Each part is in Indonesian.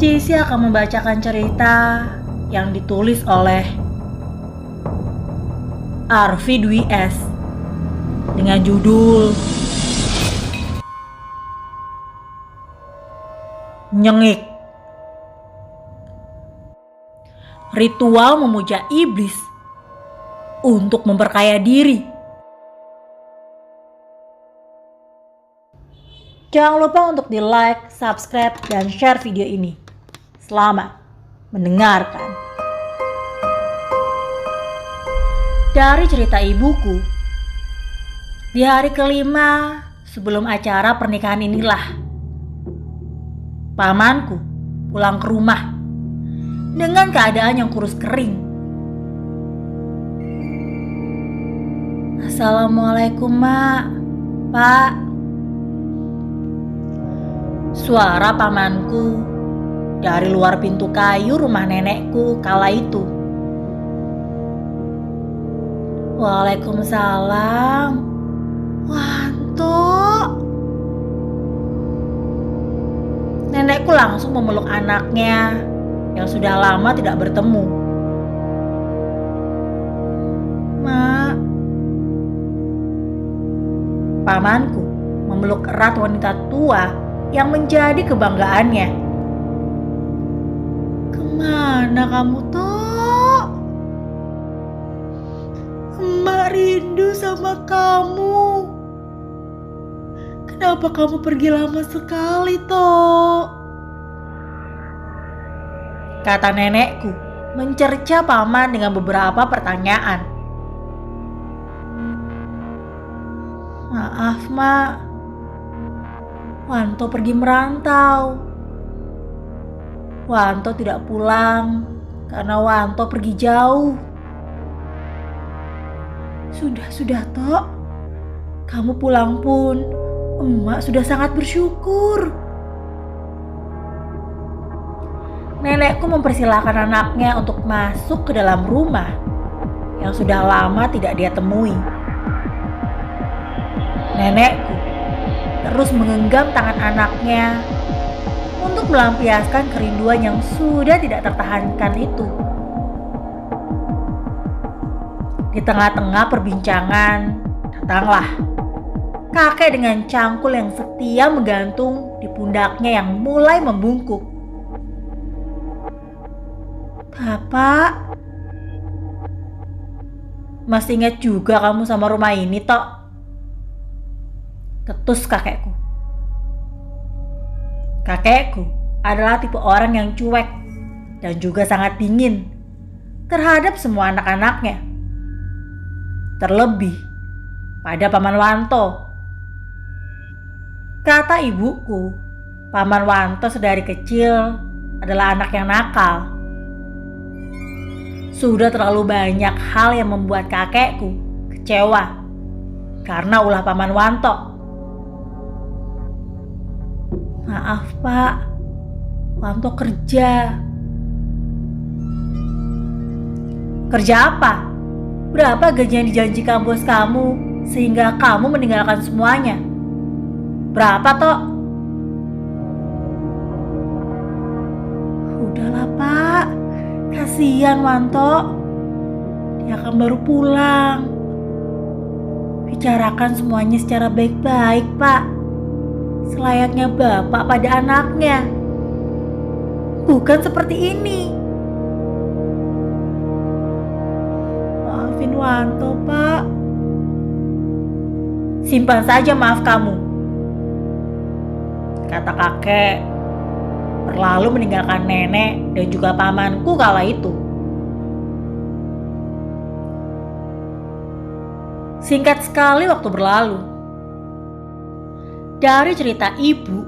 Cici akan membacakan cerita yang ditulis oleh Arfi Dwi S dengan judul Nyengik. Ritual memuja iblis untuk memperkaya diri. Jangan lupa untuk di-like, subscribe, dan share video ini. Selamat mendengarkan. Dari cerita ibuku, di hari kelima sebelum acara pernikahan inilah, pamanku pulang ke rumah dengan keadaan yang kurus kering. Assalamualaikum, Mak. Pak. Suara pamanku dari luar pintu kayu rumah nenekku kala itu. Waalaikumsalam. Wanto. Nenekku langsung memeluk anaknya yang sudah lama tidak bertemu. Mak. Pamanku memeluk erat wanita tua yang menjadi kebanggaannya. Kemana kamu, Tok? Emak rindu sama kamu. Kenapa kamu pergi lama sekali, Tok? Kata nenekku mencerca paman dengan beberapa pertanyaan. Maaf, Mak. Wanto pergi merantau. Wanto tidak pulang karena Wanto pergi jauh. Sudah, Tok. Kamu pulang pun emak sudah sangat bersyukur. Nenekku mempersilahkan anaknya untuk masuk ke dalam rumah yang sudah lama tidak dia temui. Nenekku terus menggenggam tangan anaknya untuk melampiaskan kerinduan yang sudah tidak tertahankan itu. Di tengah-tengah perbincangan, datanglah kakek dengan cangkul yang setia menggantung di pundaknya yang mulai membungkuk. Bapak, masih ingat juga kamu sama rumah ini, Tok? Ketus kakekku. Kakekku adalah tipe orang yang cuek dan juga sangat dingin terhadap semua anak-anaknya. Terlebih pada Paman Wanto. Kata ibuku, Paman Wanto sedari kecil adalah anak yang nakal. Sudah terlalu banyak hal yang membuat kakekku kecewa karena ulah Paman Wanto. Maaf, Pak. Wanto kerja. Kerja apa? Berapa gaji yang dijanjikan bos kamu sehingga kamu meninggalkan semuanya? Berapa, Tok? Udahlah, Pak. Kasihan Wanto. Dia akan baru pulang. Bicarakan semuanya secara baik-baik, Pak. Selayaknya bapak pada anaknya. Bukan seperti ini. Maafin Wanto, Pak. Simpan saja maaf kamu, kata kakek, berlalu meninggalkan nenek dan juga pamanku kala itu. Singkat sekali waktu berlalu. Dari cerita ibu,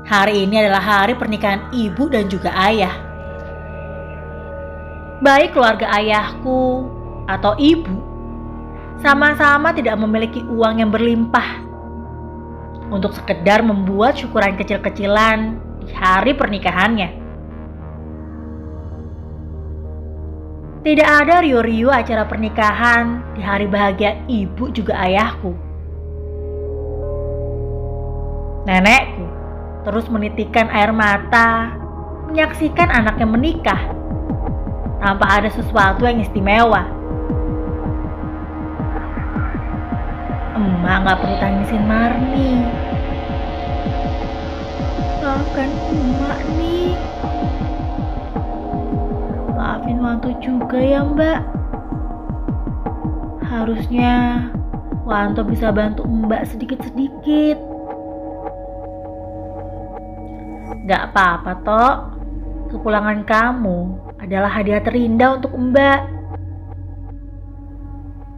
hari ini adalah hari pernikahan ibu dan juga ayah. Baik keluarga ayahku atau ibu, sama-sama tidak memiliki uang yang berlimpah untuk sekedar membuat syukuran kecil-kecilan di hari pernikahannya. Tidak ada rio-rio acara pernikahan di hari bahagia ibu juga ayahku. Nenekku terus menitikkan air mata menyaksikan anaknya menikah tanpa ada sesuatu yang istimewa. Emak gak perlu tangisin Marni. Maafkan emak nih. Maafin Wanto juga ya Mbak. Harusnya Wanto bisa bantu Mbak sedikit-sedikit. Gak apa-apa Tok. Kepulangan kamu adalah hadiah terindah untuk Mbak.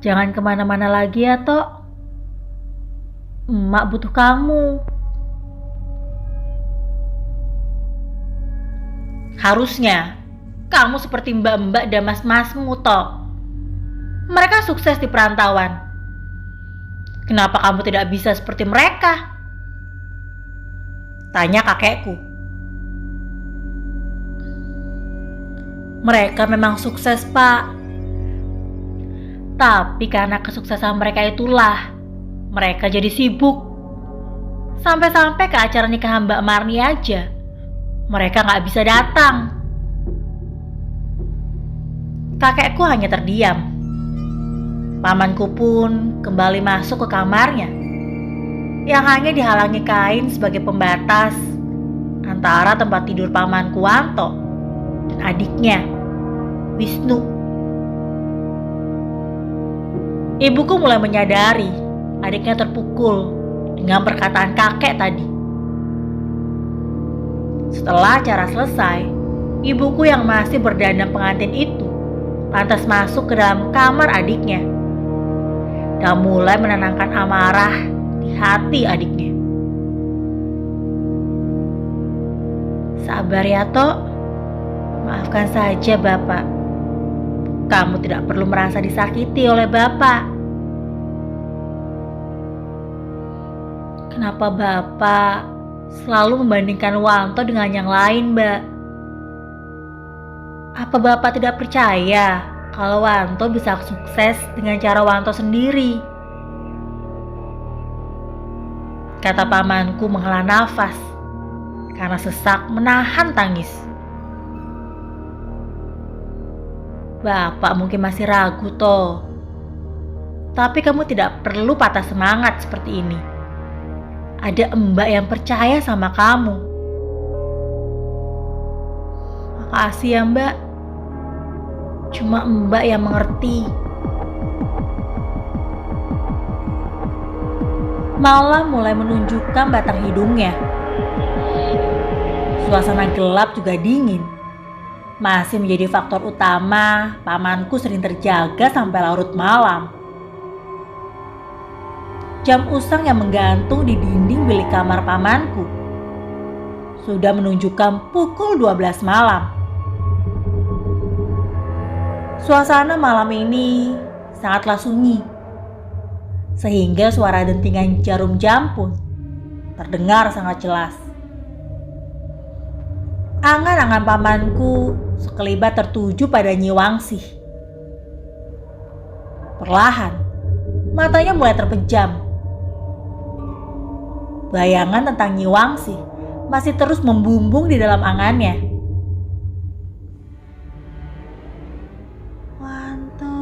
Jangan kemana-mana lagi ya Tok. Emak butuh kamu. Harusnya kamu seperti mbak-mbak dan mas-masmu Tok. Mereka sukses di perantauan. Kenapa kamu tidak bisa seperti mereka? Tanya kakekku. Mereka memang sukses Pak. Tapi karena kesuksesan mereka itulah mereka jadi sibuk. Sampai-sampai ke acara nikahan Mbak Marni aja mereka gak bisa datang. Kakekku hanya terdiam. Pamanku pun kembali masuk ke kamarnya yang hanya dihalangi kain sebagai pembatas antara tempat tidur pamanku Wanto dan adiknya Wisnu. Ibuku mulai menyadari adiknya terpukul dengan perkataan kakek tadi. Setelah acara selesai, ibuku yang masih berdandan pengantin itu lantas masuk ke dalam kamar adiknya dan mulai menenangkan amarah di hati adiknya. Sabar ya Tok, maafkan saja Bapak. Kamu tidak perlu merasa disakiti oleh Bapak. Kenapa Bapak selalu membandingkan Wanto dengan yang lain, Mbak? Apa Bapak tidak percaya kalau Wanto bisa sukses dengan cara Wanto sendiri? Kata pamanku menghela nafas karena sesak menahan tangis. Bapak mungkin masih ragu toh. Tapi kamu tidak perlu patah semangat seperti ini. Ada Mbak yang percaya sama kamu. Makasih ya Mbak. Cuma Mbak yang mengerti. Malam mulai menunjukkan batang hidungnya. Suasana gelap juga dingin. Masih menjadi faktor utama pamanku sering terjaga sampai larut malam. Jam usang yang menggantung di dinding bilik kamar pamanku sudah menunjukkan pukul 12 malam. Suasana malam ini sangatlah sunyi, sehingga suara dentingan jarum jam pun terdengar sangat jelas. Angan-angan pamanku sekelibat tertuju pada Nyi Wangsih. Perlahan, matanya mulai terpejam. Bayangan tentang Nyi Wangsih masih terus membumbung di dalam angannya. Wanto.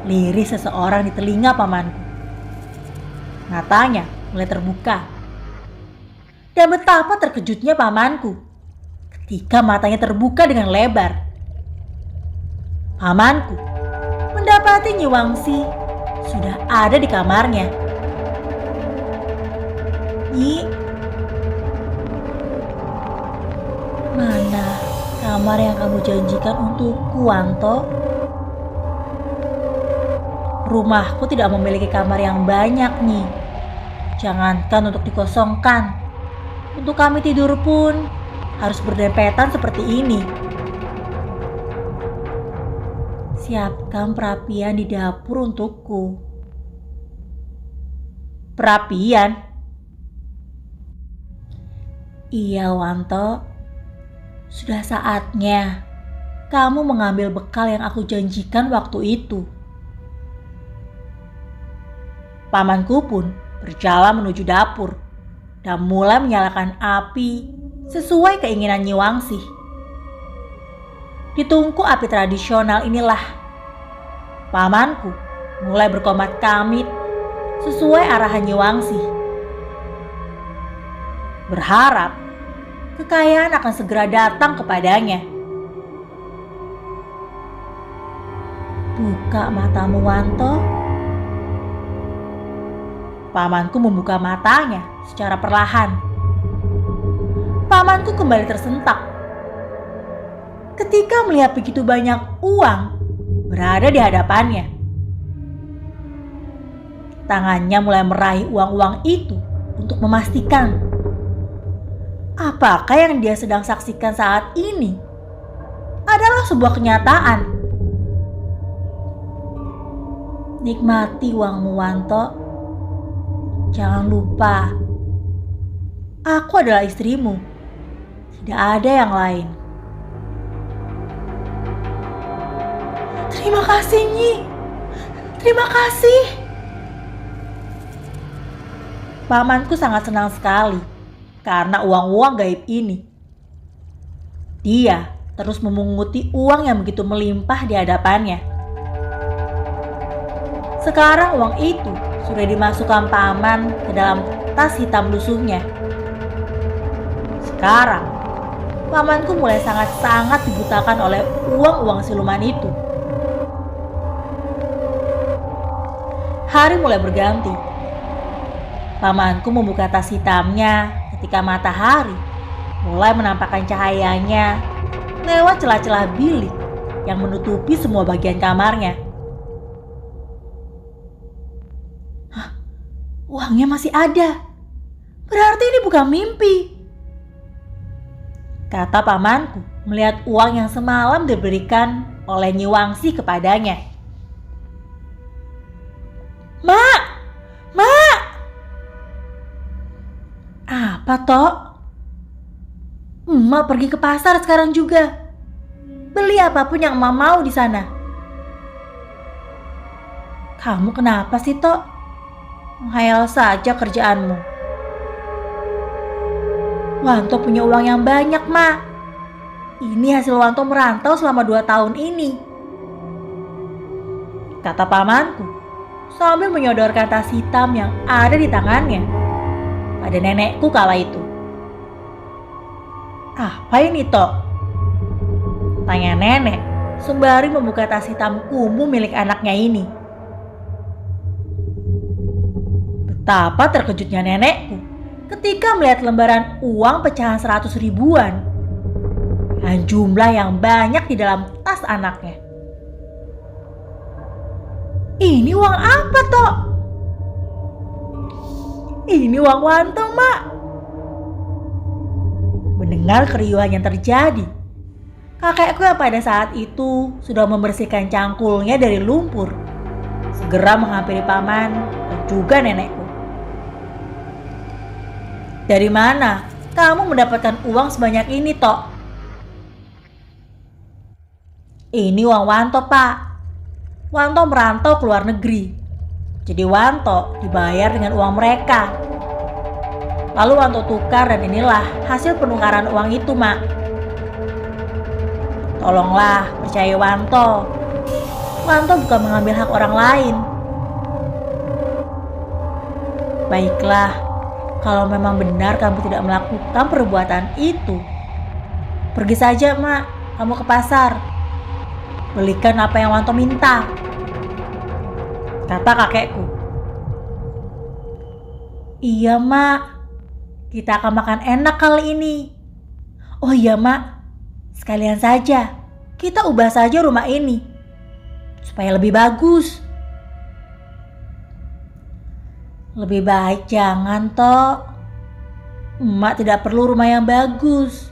Lirih seseorang di telinga pamanku. Matanya mulai terbuka. Dan betapa terkejutnya pamanku ketika matanya terbuka dengan lebar. Pamanku mendapati Nyi Wangsih sudah ada di kamarnya. Nyi, mana kamar yang kamu janjikan untukku, Wanto? Rumahku tidak memiliki kamar yang banyak, Nyi. Jangankan untuk dikosongkan, untuk kami tidur pun harus berdempetan seperti ini. Siapkan perapian di dapur untukku. Perapian? Iya, Wanto. Sudah saatnya kamu mengambil bekal yang aku janjikan waktu itu. Pamanku pun berjalan menuju dapur dan mulai menyalakan api sesuai keinginan Nyi Wangsih. Di tungku api tradisional inilah pamanku mulai berkomat kamit sesuai arahan Nyi Wangsih. Berharap kekayaan akan segera datang kepadanya. Buka matamu, Wanto. Pamanku membuka matanya secara perlahan. Pamanku kembali tersentak ketika melihat begitu banyak uang berada di hadapannya. Tangannya mulai meraih uang-uang itu untuk memastikan apakah yang dia sedang saksikan saat ini adalah sebuah kenyataan. Nikmati uangmu, Wanto. Jangan lupa, aku adalah istrimu. Tidak ada yang lain. Terima kasih, Nyi. Terima kasih. Pamanku sangat senang sekali karena uang-uang gaib ini. Dia terus memunguti uang yang begitu melimpah di hadapannya. Sekarang uang itu sudah dimasukkan paman ke dalam tas hitam lusuhnya. Sekarang, pamanku mulai sangat-sangat dibutakan oleh uang-uang siluman itu. Hari mulai berganti. Pamanku membuka tas hitamnya ketika matahari mulai menampakkan cahayanya lewat celah-celah bilik yang menutupi semua bagian kamarnya. Uangnya masih ada. Berarti ini bukan mimpi, kata pamanku melihat uang yang semalam diberikan oleh Nyi Wangsih kepadanya. Mak! Mak! Apa toh? Emak pergi ke pasar sekarang juga. Beli apapun yang emak mau di sana. Kamu kenapa sih, Tok? Menghayal saja kerjaanmu. Wanto punya uang yang banyak, Mak. Ini hasil Wanto merantau selama 2 tahun ini, kata pamanku sambil menyodorkan tas hitam yang ada di tangannya pada nenekku kala itu. Apa ini, Tok? Tanya nenek sembari membuka tas hitam kumuh milik anaknya ini. Betapa terkejutnya nenekku ketika melihat lembaran uang pecahan 100 ribuan dan jumlah yang banyak di dalam tas anaknya. Ini uang apa, Tok? Ini uang Wanto, Mak. Mendengar keriuhan yang terjadi, kakekku yang pada saat itu sudah membersihkan cangkulnya dari lumpur segera menghampiri paman dan juga nenekku. Dari mana kamu mendapatkan uang sebanyak ini, Tok? Ini uang Wanto, Pak. Wanto merantau ke luar negeri. Jadi Wanto dibayar dengan uang mereka. Lalu Wanto tukar dan inilah hasil penukaran uang itu, Mak. Tolonglah percaya Wanto. Wanto bukan mengambil hak orang lain. Baiklah, kalau memang benar kamu tidak melakukan perbuatan itu, pergi saja, Mak. Kamu ke pasar. Belikan apa yang Wanto minta, kata kakekku. Iya, Mak. Kita akan makan enak kali ini. Oh iya, Mak. Sekalian saja, kita ubah saja rumah ini supaya lebih bagus. Lebih baik jangan, Tok. Emak tidak perlu rumah yang bagus.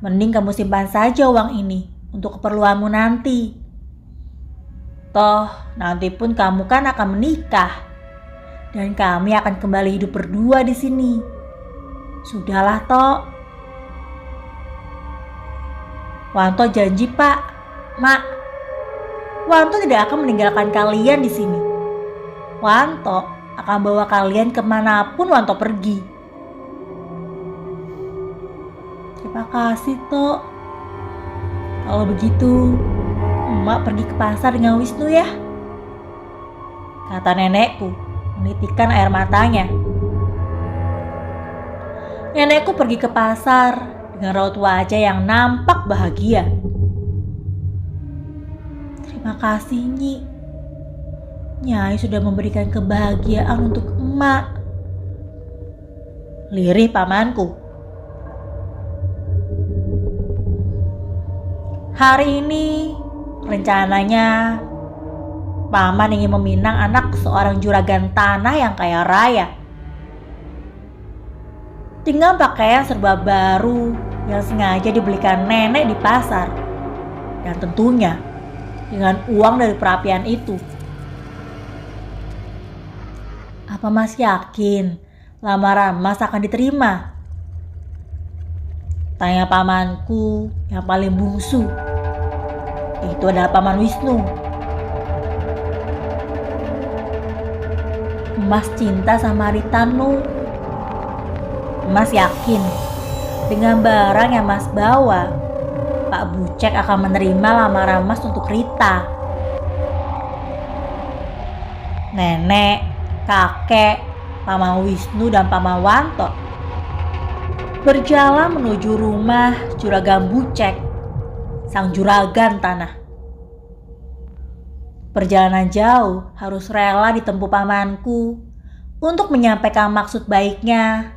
Mending kamu simpan saja uang ini untuk keperluanmu nanti. Toh, nanti pun kamu kan akan menikah. Dan kami akan kembali hidup berdua di sini. Sudahlah, Tok. Wanto janji, Pak. Mak, Wanto tidak akan meninggalkan kalian di sini. Wanto akan bawa kalian kemanapun Wanto pergi. Terima kasih, Tok. Kalau begitu, Emak pergi ke pasar dengan Wisnu ya, kata nenekku menitikkan air matanya. Nenekku pergi ke pasar dengan raut wajah yang nampak bahagia. Terima kasih, Nyi. Nyai sudah memberikan kebahagiaan untuk Emak, lirih pamanku. Hari ini rencananya paman ingin meminang anak seorang juragan tanah yang kaya raya, dengan pakaian serba baru yang sengaja dibelikan nenek di pasar, dan tentunya dengan uang dari perapian itu. Apa Mas yakin lamaran Mas akan diterima? Tanya pamanku yang paling bungsu. Itu adalah Paman Wisnu. Mas cinta sama Ritanu. Mas yakin dengan barang yang Mas bawa, Pak Bucek akan menerima lamaran Mas untuk Rita. Nenek, kakek, Paman Wisnu dan Paman Wanto berjalan menuju rumah Juragan Bucek, sang juragan tanah. Perjalanan jauh harus rela ditempuh pamanku untuk menyampaikan maksud baiknya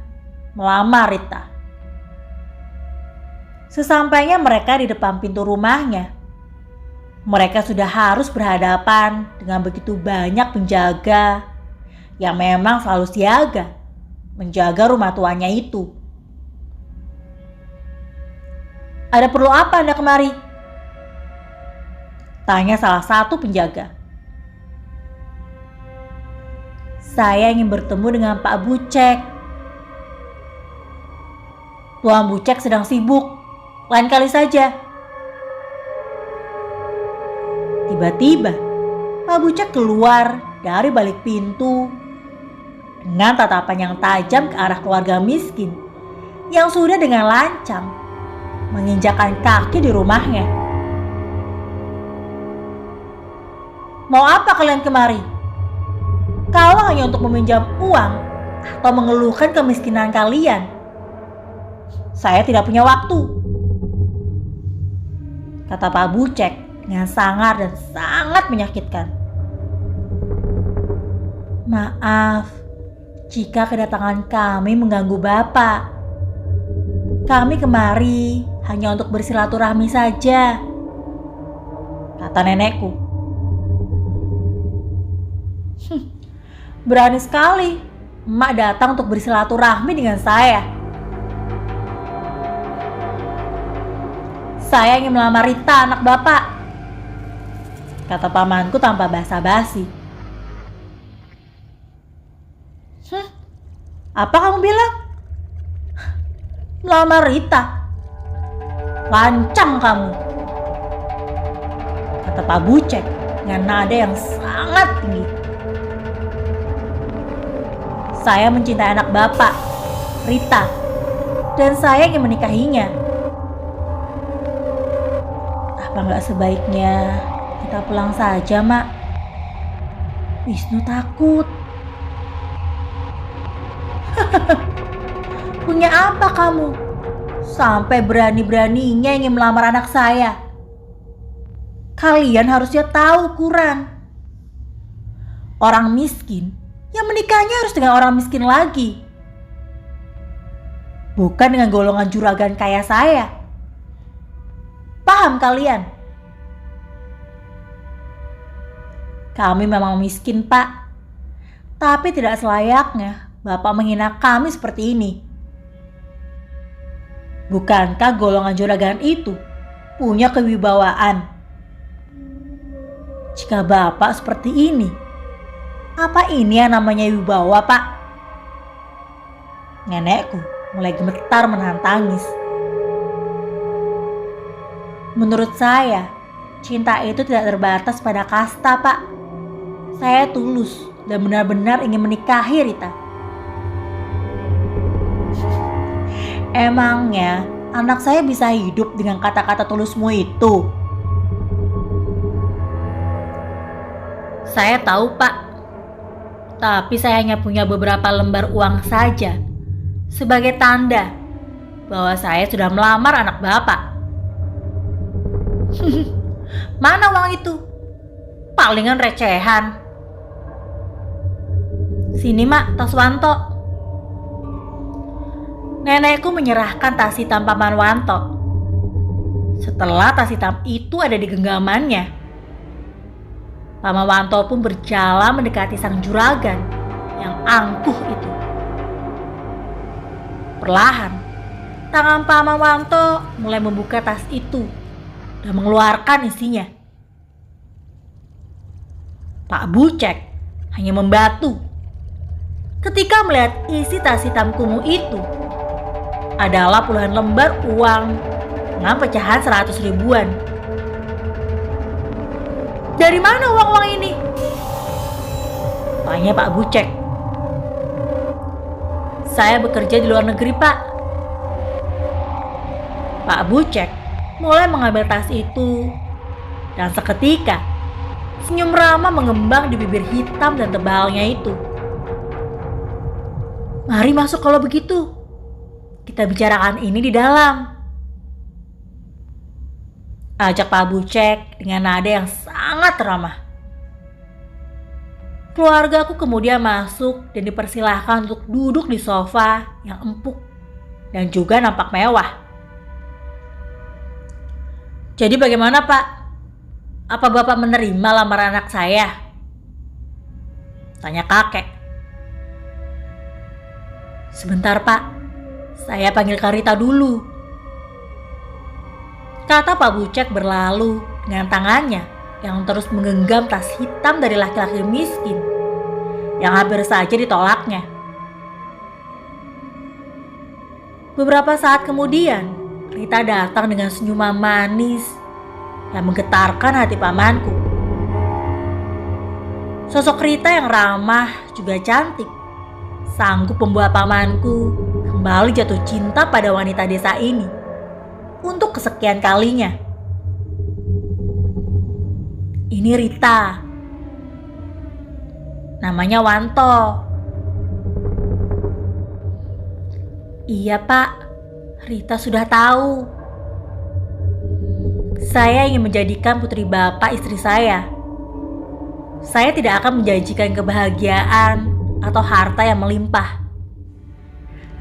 melamar Rita. Sesampainya mereka di depan pintu rumahnya, mereka sudah harus berhadapan dengan begitu banyak penjaga yang memang selalu siaga menjaga rumah tuanya itu. Ada perlu apa Anda kemari? Tanya salah satu penjaga. Saya ingin bertemu dengan Pak Bucek. Tuan Bucek sedang sibuk, lain kali saja. Tiba-tiba Pak Bucek keluar dari balik pintu dengan tatapan yang tajam ke arah keluarga miskin yang sudah dengan lancang menginjakkan kaki di rumahnya. Mau apa kalian kemari? Kalau hanya untuk meminjam uang atau mengeluhkan kemiskinan kalian, saya tidak punya waktu, kata Pak Bucek dengan sangar dan sangat menyakitkan. Maaf jika kedatangan kami mengganggu Bapak. Kami kemari hanya untuk bersilaturahmi saja, kata nenekku. Berani sekali Emak datang untuk bersilaturahmi dengan saya. Saya ingin melamar Rita, anak Bapak, kata pamanku tanpa basa-basi. Apa kamu bilang? Melamar Rita? Lancang kamu, kata Pak Bucek dengan nada yang sangat tinggi. Saya mencintai anak Bapak, Rita, dan saya ingin menikahinya. Apa nggak sebaiknya kita pulang saja, Mak? Wisnu takut. Punya apa kamu? Sampai berani-beraninya ingin melamar anak saya. Kalian harusnya tahu ukuran. Orang miskin yang menikahnya harus dengan orang miskin lagi, bukan dengan golongan juragan kaya saya. Paham kalian? Kami memang miskin, Pak, tapi tidak selayaknya Bapak menghina kami seperti ini. Bukankah golongan juragan itu punya kewibawaan? Jika Bapak seperti ini, apa ini yang namanya wibawa, Pak? Nenekku mulai gemetar menahan tangis. Menurut saya, cinta itu tidak terbatas pada kasta, Pak. Saya tulus dan benar-benar ingin menikahi Rita. Emangnya anak saya bisa hidup dengan kata-kata tulusmu itu? Saya tahu, Pak. Tapi saya hanya punya beberapa lembar uang saja sebagai tanda bahwa saya sudah melamar anak Bapak. Mana uang itu? Palingan recehan. Sini, Mak, tas Wanto. Nenekku menyerahkan tas hitam Paman Wanto. Setelah tas hitam itu ada di genggamannya, Paman Wanto pun berjalan mendekati sang juragan yang angkuh itu. Perlahan, tangan Paman Wanto mulai membuka tas itu dan mengeluarkan isinya. Pak Bucek hanya membatu ketika melihat isi tas hitam kumuh itu adalah puluhan lembar uang dengan pecahan 100 ribuan. Dari mana uang-uang ini? Tanya Pak Bucek. Saya bekerja di luar negeri, Pak. Pak Bucek mulai mengambil tas itu dan seketika senyum ramah mengembang di bibir hitam dan tebalnya itu. Mari masuk kalau begitu. Kita bicarakan ini di dalam. Ajak Pak Bucek dengan nada yang sangat ramah. Keluargaku kemudian masuk dan dipersilahkan untuk duduk di sofa yang empuk dan juga nampak mewah. Jadi bagaimana, Pak? Apa Bapak menerima lamaran anak saya? Tanya kakek. Sebentar, Pak. Saya panggilkan Rita dulu. Kata Pak Bucek berlalu dengan tangannya yang terus menggenggam tas hitam dari laki-laki miskin yang hampir saja ditolaknya. Beberapa saat kemudian, Rita datang dengan senyuman manis yang menggetarkan hati pamanku. Sosok Rita yang ramah juga cantik sanggup membuat pamanku kembali jatuh cinta pada wanita desa ini untuk kesekian kalinya. Ini Rita. Namanya Wanto. Iya, Pak. Rita sudah tahu. Saya ingin menjadikan putri Bapak istri saya. Saya tidak akan menjanjikan kebahagiaan atau harta yang melimpah.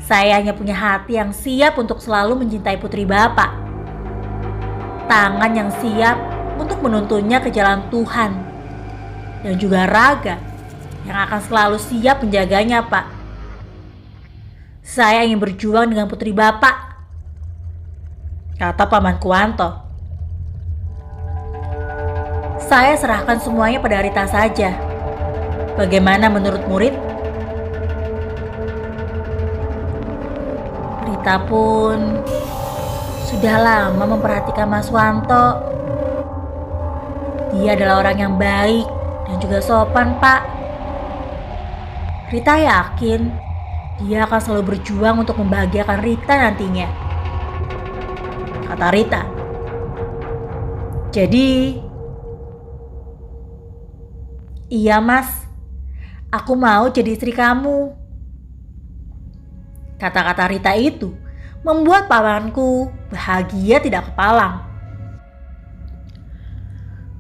Saya hanya punya hati yang siap untuk selalu mencintai putri Bapak. Tangan yang siap untuk menuntunnya ke jalan Tuhan. Dan juga raga yang akan selalu siap menjaganya, Pak. Saya ingin berjuang dengan putri Bapak, kata Pamanku Wanto. Saya serahkan semuanya pada Rita saja. Bagaimana menurut murid? Rita pun sudah lama memperhatikan Mas Wanto. Dia adalah orang yang baik dan juga sopan, Pak. Rita yakin dia akan selalu berjuang untuk membahagiakan Rita nantinya, kata Rita. Jadi, iya Mas, aku mau jadi istri kamu. Kata-kata Rita itu membuat pamanku bahagia tidak kepalang.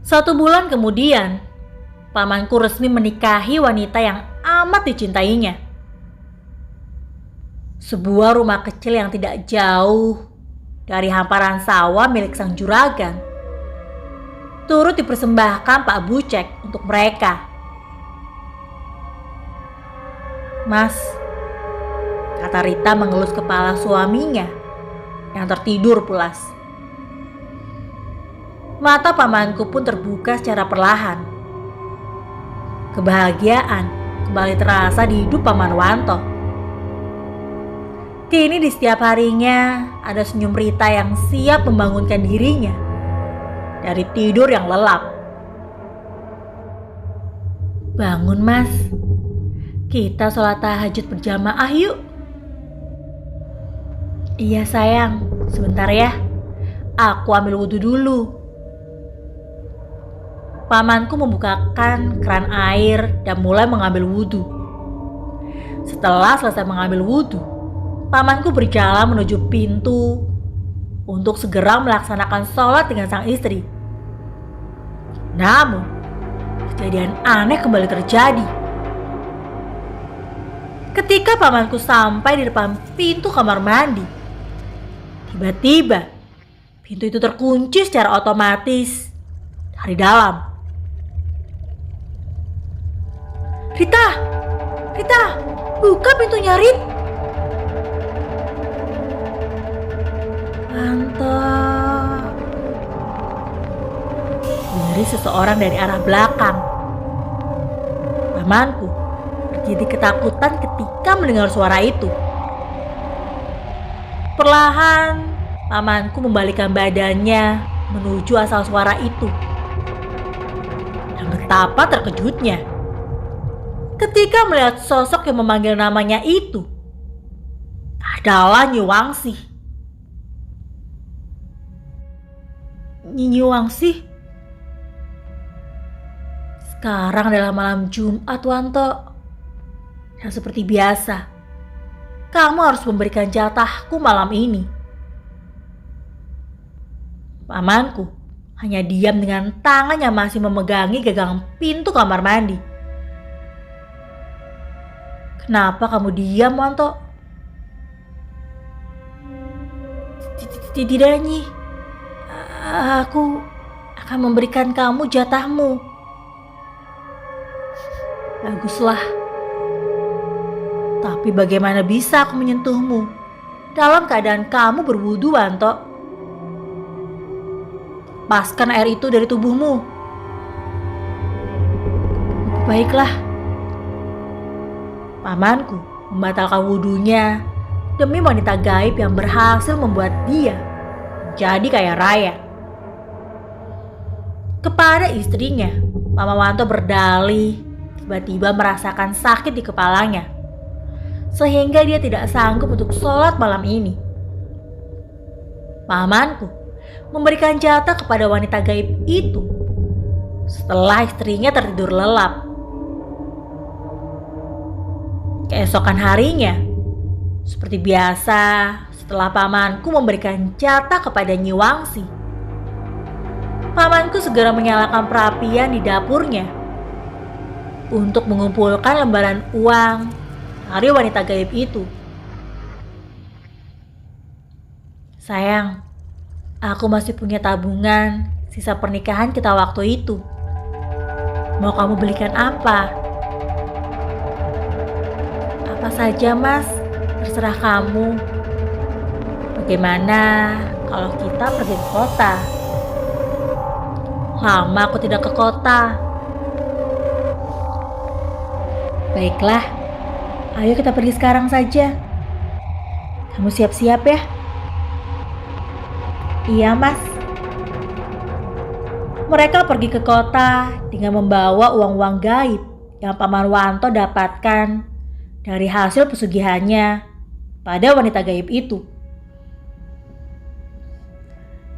1 bulan kemudian, pamanku resmi menikahi wanita yang amat dicintainya. Sebuah rumah kecil yang tidak jauh dari hamparan sawah milik sang juragan turut dipersembahkan Pak Bucek untuk mereka. Mas, kata Rita mengelus kepala suaminya yang tertidur pulas. Mata pamanku pun terbuka secara perlahan. Kebahagiaan kembali terasa di hidup Paman Wanto. Kini di setiap harinya ada senyum Rita yang siap membangunkan dirinya dari tidur yang lelap. Bangun mas, kita sholat tahajud berjamaah yuk. Iya sayang, sebentar ya, aku ambil wudhu dulu. Pamanku membukakan keran air dan mulai mengambil wudhu. Setelah selesai mengambil wudhu, pamanku berjalan menuju pintu untuk segera melaksanakan sholat dengan sang istri. Namun, kejadian aneh kembali terjadi. Ketika pamanku sampai di depan pintu kamar mandi, tiba-tiba pintu itu terkunci secara otomatis dari dalam. Rita, buka pintunya, Rit. Mantap. Dari seseorang dari arah belakang. Pamanku berdiri ketakutan ketika mendengar suara itu. Perlahan, pamanku membalikkan badannya menuju asal suara itu. Dan betapa terkejutnya ketika melihat sosok yang memanggil namanya itu adalah Nyi Wangsi. Nyi Wangsi? Sekarang adalah malam Jumat, Wanto. Dan seperti biasa, kamu harus memberikan jatahku malam ini. Pamanku hanya diam dengan tangan yang masih memegangi gagang pintu kamar mandi. Kenapa kamu diam, Wanto? Tidak, Nyi. Aku akan memberikan kamu jatahmu. Baguslah. Tapi bagaimana bisa aku menyentuhmu dalam keadaan kamu berwudu, Wanto? Lepaskan air itu dari tubuhmu. Baiklah. Pamanku membatalkan wudunya demi wanita gaib yang berhasil membuat dia menjadi kaya raya. Kepada istrinya, Mama Wanto berdalih tiba-tiba merasakan sakit di kepalanya, sehingga dia tidak sanggup untuk sholat malam ini. Pamanku memberikan jatah kepada wanita gaib itu setelah istrinya tertidur lelap. Keesokan harinya, seperti biasa, setelah pamanku memberikan jatah kepada Nyi Wangsi, pamanku segera menyalakan perapian di dapurnya untuk mengumpulkan lembaran uang dari wanita gaib itu. Sayang, aku masih punya tabungan sisa pernikahan kita waktu itu. Mau kamu belikan apa? Apa saja, Mas, terserah kamu. Bagaimana kalau kita pergi ke kota? Lama aku tidak ke kota. Baiklah, ayo kita pergi sekarang saja. Kamu siap-siap ya? Iya, Mas. Mereka pergi ke kota dengan membawa uang-uang gaib yang Paman Wanto dapatkan dari hasil pesugihannya pada wanita gaib itu.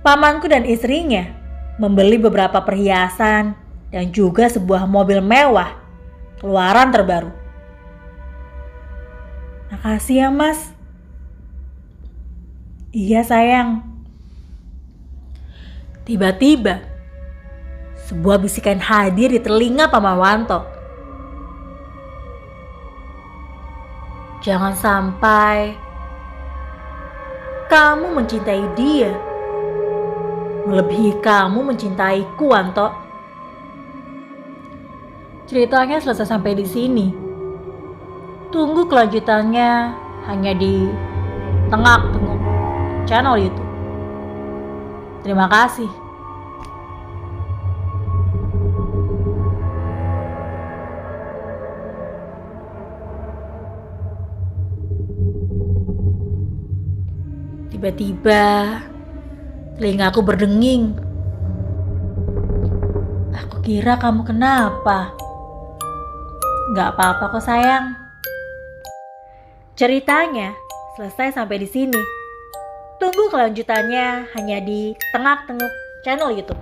Pamanku dan istrinya membeli beberapa perhiasan dan juga sebuah mobil mewah keluaran terbaru. Makasih ya, Mas. Iya, sayang. Tiba-tiba, sebuah bisikan hadir di telinga Paman Wanto. Jangan sampai kamu mencintai dia melebihi kamu mencintaiku, Wanto. Ceritanya selesai sampai di sini. Tunggu kelanjutannya hanya di Tengak-Tengok channel YouTube. Terima kasih. Tiba-tiba telingaku berdenging. Aku kira kamu kenapa? Gak apa-apa kok sayang. Ceritanya selesai sampai di sini. Tunggu kelanjutannya hanya di Tengak Tenguk channel YouTube.